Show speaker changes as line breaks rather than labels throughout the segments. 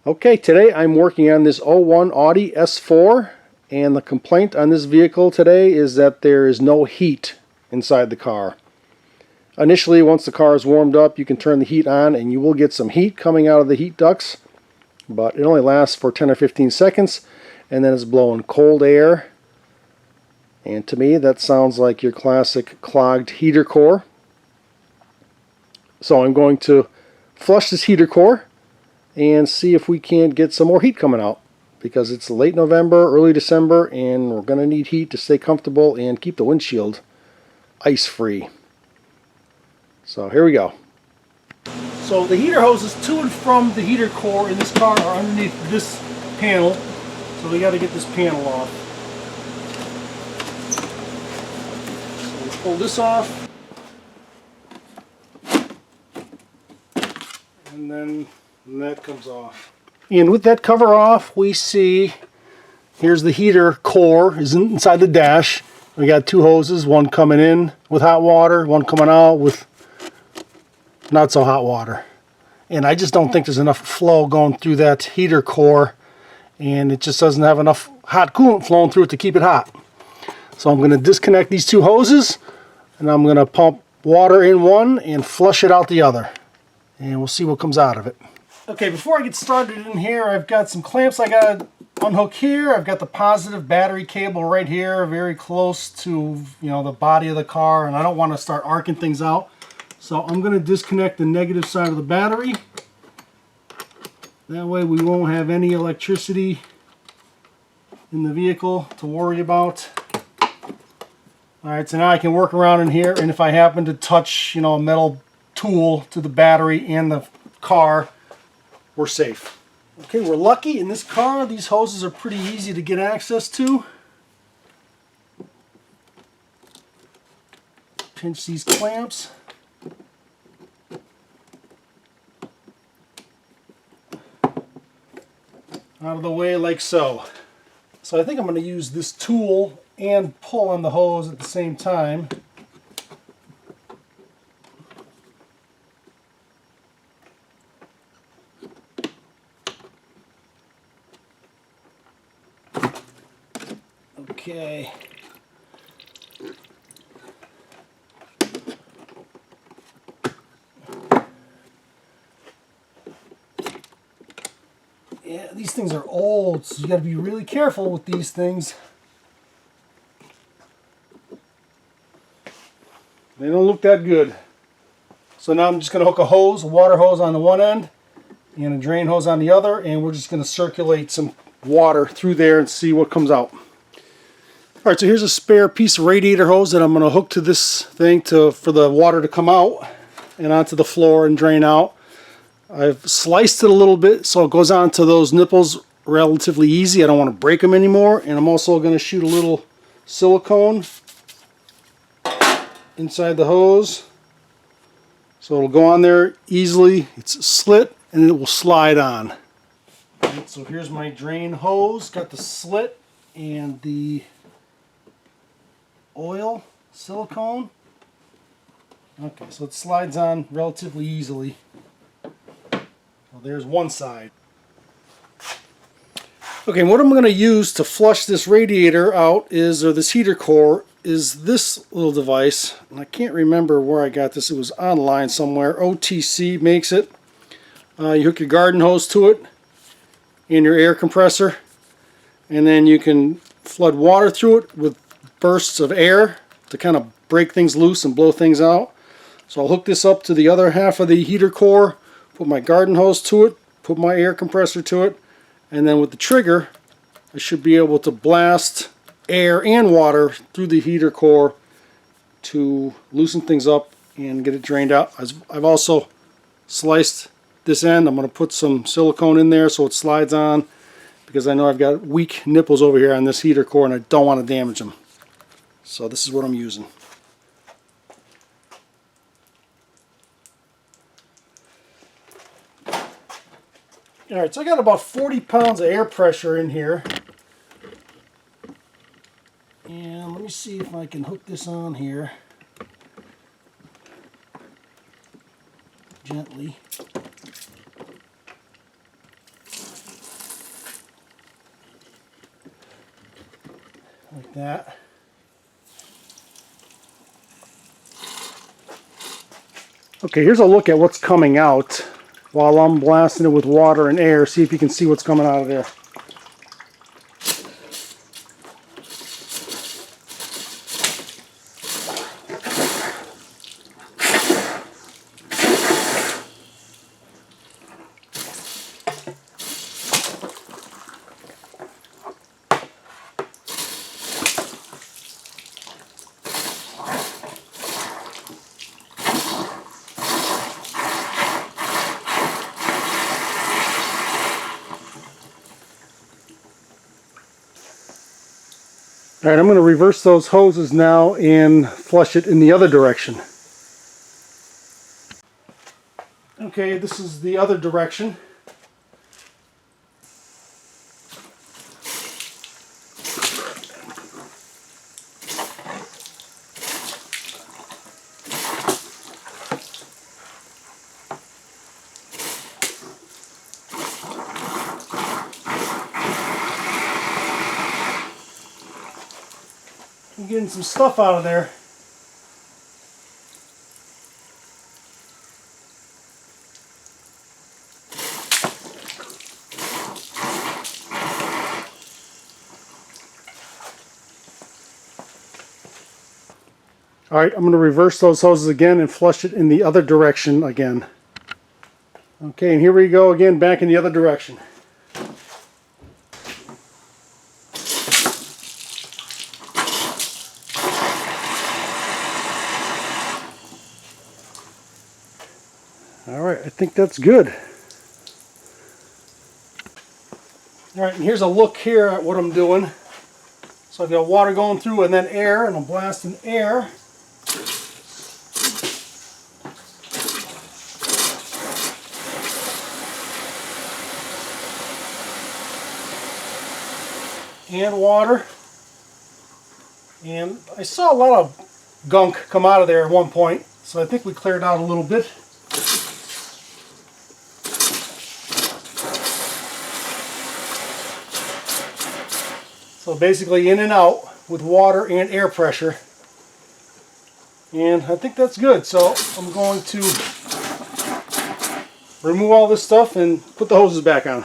Okay, today I'm working on this 01 Audi S4, and the complaint on this vehicle today is that there is no heat inside the car. Initially, once the car is warmed up, you can turn the heat on and you will get some heat coming out of the heat ducts, but it only lasts for 10 or 15 seconds and then it's blowing cold air. And to me, that sounds like your classic clogged heater core. So I'm going to flush this heater core and see if we can't get some more heat coming out, because it's late November, early December, and we're going to need heat to stay comfortable and keep the windshield ice free. So here we go. So the heater hoses to and from the heater core in this car are underneath this panel, so we got to get this panel off. So we'll pull this off, and then that comes off. And with that cover off, we see here's the heater core is inside the dash. We got two hoses, one coming in with hot water, one coming out with not so hot water. And I just don't think there's enough flow going through that heater core, and it just doesn't have enough hot coolant flowing through it to keep it hot. So I'm going to disconnect these two hoses, and I'm going to pump water in one and flush it out the other, and we'll see what comes out of it. Okay, before I get started in here, I've got some clamps I got to unhook here. I've got the positive battery cable right here, very close to, the body of the car, and I don't want to start arcing things out. So I'm going to disconnect the negative side of the battery. That way we won't have any electricity in the vehicle to worry about. Alright, so now I can work around in here, and if I happen to touch, a metal tool to the battery and the car, we're safe. Okay, we're lucky in this car. These hoses are pretty easy to get access to. Pinch these clamps. Out of the way like so. So I think I'm going to use this tool and pull on the hose at the same time. Okay. Yeah, these things are old, so you got to be really careful with these things. They don't look that good. So now I'm just going to hook a water hose on the one end and a drain hose on the other, and we're just going to circulate some water through there and see what comes out. Alright, so here's a spare piece of radiator hose that I'm going to hook to this thing for the water to come out and onto the floor and drain out. I've sliced it a little bit so it goes onto those nipples relatively easy. I don't want to break them anymore. And I'm also going to shoot a little silicone inside the hose, so it'll go on there easily. It's slit and it will slide on. Right, so here's my drain hose. Got the slit and the oil silicone. Okay, so it slides on relatively easily. Well, there's one side. Okay, what I'm going to use to flush this radiator out or this heater core, is this little device. And I can't remember where I got this. It was online somewhere. OTC makes it. You hook your garden hose to it and your air compressor, and then you can flood water through it with bursts of air to kind of break things loose and blow things out. So I'll hook this up to the other half of the heater core, put my garden hose to it, put my air compressor to it, and then with the trigger I should be able to blast air and water through the heater core to loosen things up and get it drained out. I've also sliced this end. I'm going to put some silicone in there so it slides on, because I know I've got weak nipples over here on this heater core and I don't want to damage them. So this is what I'm using. Alright, so I got about 40 pounds of air pressure in here. And let me see if I can hook this on here gently. that. Okay, here's a look at what's coming out while I'm blasting it with water and air. See if you can see what's coming out of there. Alright, I'm going to reverse those hoses now and flush it in the other direction. Okay, this is the other direction. I'm getting some stuff out of there. Alright, I'm going to reverse those hoses again and flush it in the other direction again. Okay, and here we go again, back in the other direction. Alright, I think that's good. Alright, and here's a look here at what I'm doing. So I've got water going through and then air, and I'm blasting air. And water. And I saw a lot of gunk come out of there at one point, so I think we cleared out a little bit. So basically in and out with water and air pressure. And I think that's good. So I'm going to remove all this stuff and put the hoses back on.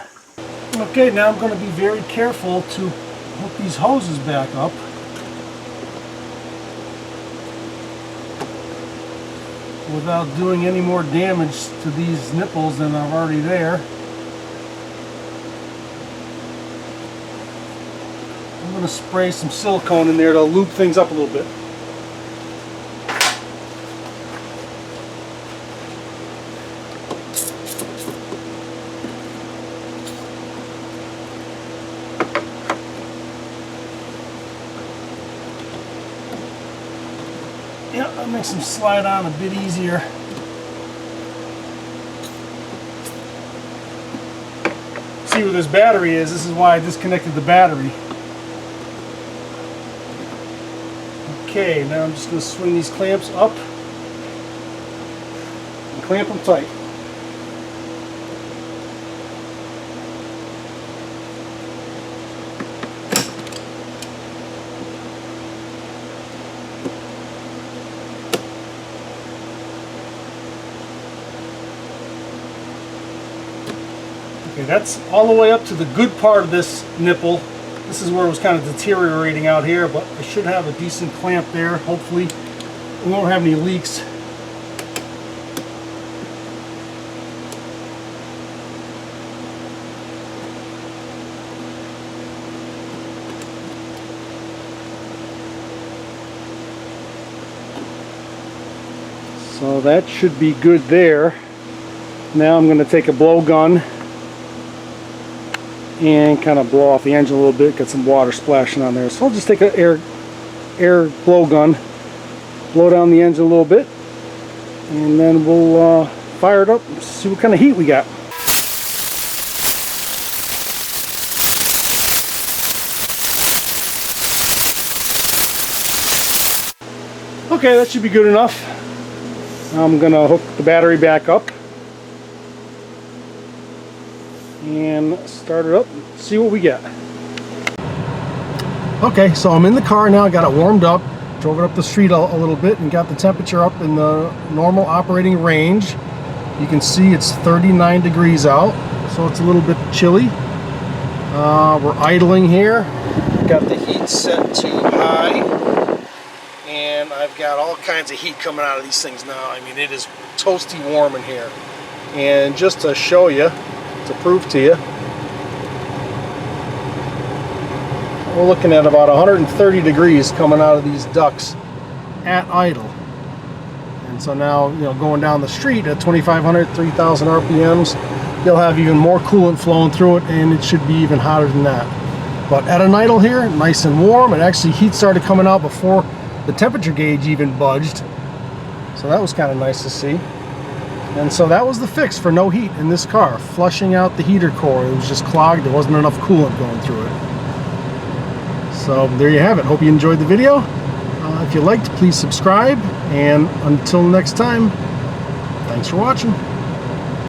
Okay, now I'm going to be very careful to hook these hoses back up. Without doing any more damage to these nipples than are already there. I'm going to spray some silicone in there to lube things up a little bit. Yeah, that makes them slide on a bit easier. See where this battery is. This is why I disconnected the battery. Okay, now I'm just going to swing these clamps up and clamp them tight. Okay, that's all the way up to the good part of this nipple. This is where it was kind of deteriorating out here, but I should have a decent clamp there. Hopefully we won't have any leaks. So that should be good there. Now I'm going to take a blow gun and kind of blow off the engine a little bit, get some water splashing on there. So I'll just take an air blow gun, blow down the engine a little bit, and then we'll fire it up and see what kind of heat we got. Okay, that should be good enough. Now I'm going to hook the battery back up and start it up and see what we get. Okay, so I'm in the car now, got it warmed up, drove it up the street a little bit and got the temperature up in the normal operating range. You can see it's 39 degrees out, so it's a little bit chilly. We're idling here. Got the heat set to high, and I've got all kinds of heat coming out of these things now. I mean, it is toasty warm in here. And just to show you, to prove to you, we're looking at about 130 degrees coming out of these ducts at idle. And so now, you know, going down the street at 2,500, 3,000 RPMs, you'll have even more coolant flowing through it, and it should be even hotter than that. But at an idle here, nice and warm, and actually heat started coming out before the temperature gauge even budged. So that was kind of nice to see. And so that was the fix for no heat in this car, flushing out the heater core. It was just clogged, there wasn't enough coolant going through it. So there you have it. Hope you enjoyed the video. If you liked, please subscribe, and until next time, thanks for watching.